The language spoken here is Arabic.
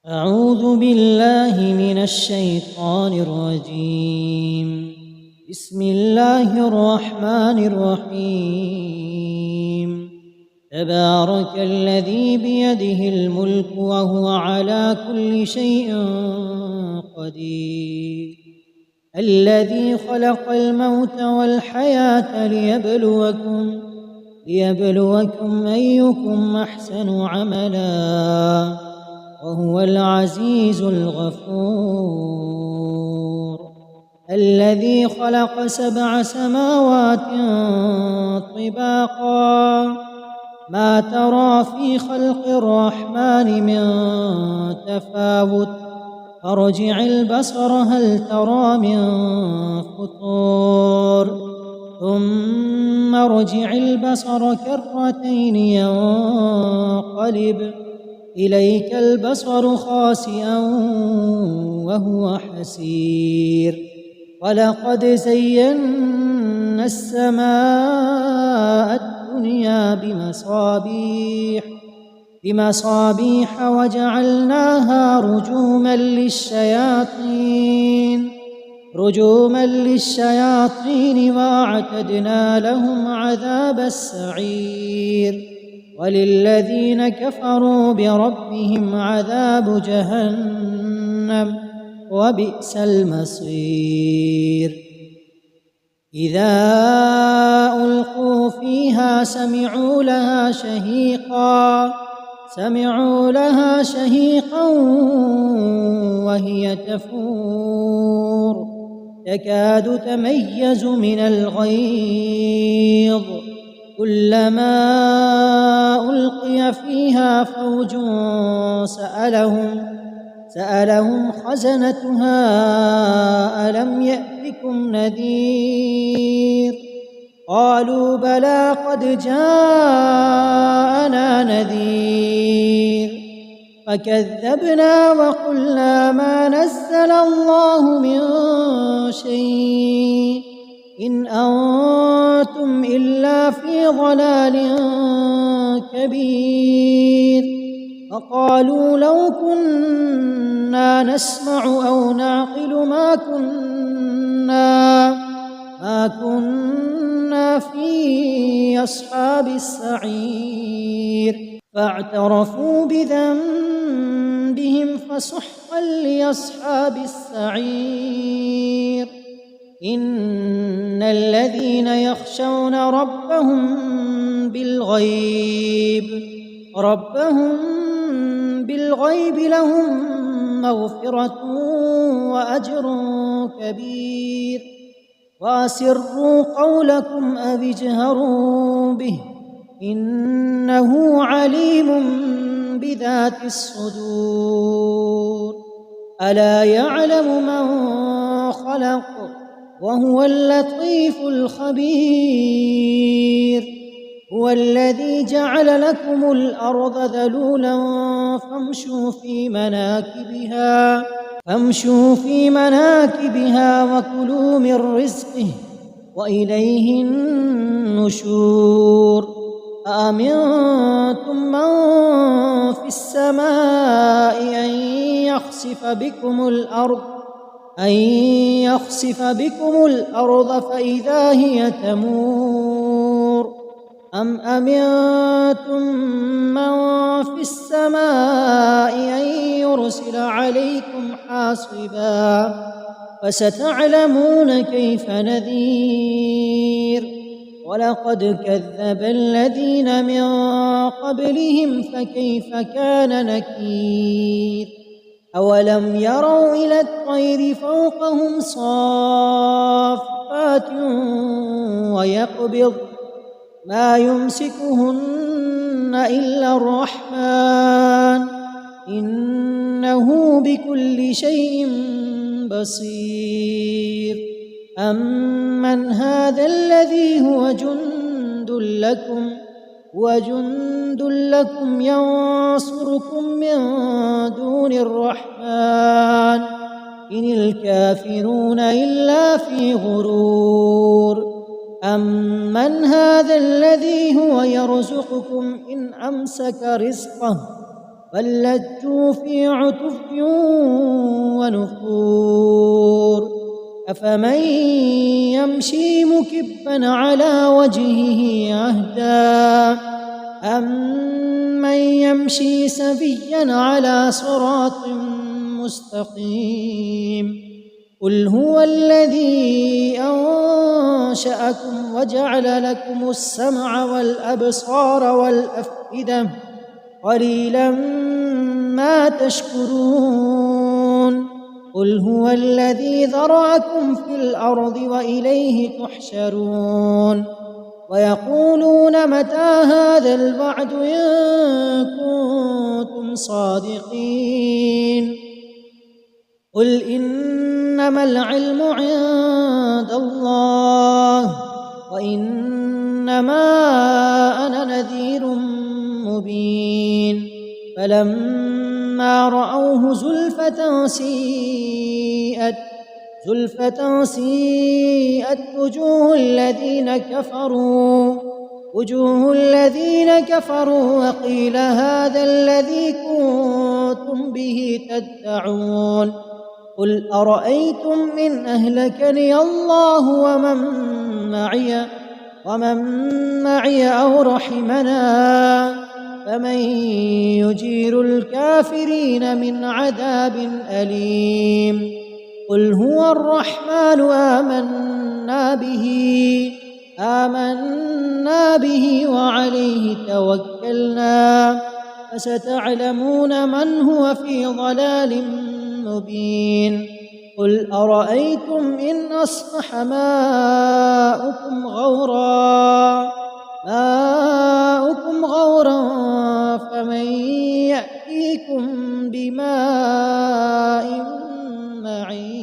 أعوذ بالله من الشيطان الرجيم. بسم الله الرحمن الرحيم. تبارك الذي بيده الملك وهو على كل شيء قدير. الذي خلق الموت والحياة ليبلوكم أيكم أحسن عملا وهو العزيز الغفور. الذي خلق 7 سماوات طباقا ما ترى في خلق الرحمن من تفاوت فارجع البصر هل ترى من فطور ثم ارجع البصر كرتين ينقلب إليك البصر خاسئا وهو حسير. ولقد زينا السماء الدنيا بمصابيح وجعلناها رجوما للشياطين وأعتدنا لهم عذاب السعير. وللذين كفروا بربهم عذاب جهنم وبئس المصير. إذا ألقوا فيها سمعوا لها شهيقا وهي تفور تكاد تميز من الغيظ كلما ألقي فيها فوج سألهم خزنتها ألم يأتكم نذير قالوا بلى قد جاءنا نذير فكذبنا وقلنا ما نزل الله من شيء إن أنتم إلا في ضلال كبير. فقالوا لو كنا نسمع أو نعقل ما كنا في أصحاب السعير. فاعترفوا بذنبهم فسحقا لأصحاب السعير. إن الذين يخشون ربهم بالغيب لهم مغفرة وأجر كبير. وأسروا قولكم أو اجهروا به إنه عليم بذات الصدور. ألا يعلم من خلق وهو اللطيف الخبير. هو الذي جعل لكم الأرض ذلولا فامشوا في مناكبها وكلوا من رزقه وإليه النشور. أأمنتم من في السماء أن يخسف بكم الأرض فإذا هي تمور أم أمنتم من في السماء أن يرسل عليكم حاصبا فستعلمون كيف نذير. ولقد كذب الذين من قبلهم فكيف كان نكير. أولم يروا إلى الطير فوقهم صافات ويقبض ما يمسكهن إلا الرحمن إنه بكل شيء بصير. أمن هذا الذي هو جند لكم ينصركم من دون الرحمن إن الكافرون إلا في غرور. أمن هذا الذي هو يرزقكم إن أمسك رزقه بل لجوا في عتو ونفور أفمن يمشي مكبا على وجهه أهدى أمن يمشي سويا على صراط مستقيم قل هو الذي أنشأكم وجعل لكم السمع والأبصار والأفئدة قليلا ما تشكرون قل هو الذي ذرأكم في الأرض وإليه تحشرون ويقولون متى هذا الوعد إن كنتم صادقين قل إنما العلم عند الله وإنما أنا نذير مبين فلما رأوه زلفة سيئت وجوه الذين كفروا وقيل هذا الذي كنتم به تدعون قل أرأيتم إن أهلكني الله ومن معي أو رحمنا فمن يجير الكافرين من عذاب أليم قل هو الرحمن آمنا به وعليه توكلنا فستعلمون من هو في ضلال مبين قل أرأيتم إن أصبح ماؤكم غورا فمن يأتيكم بماء معين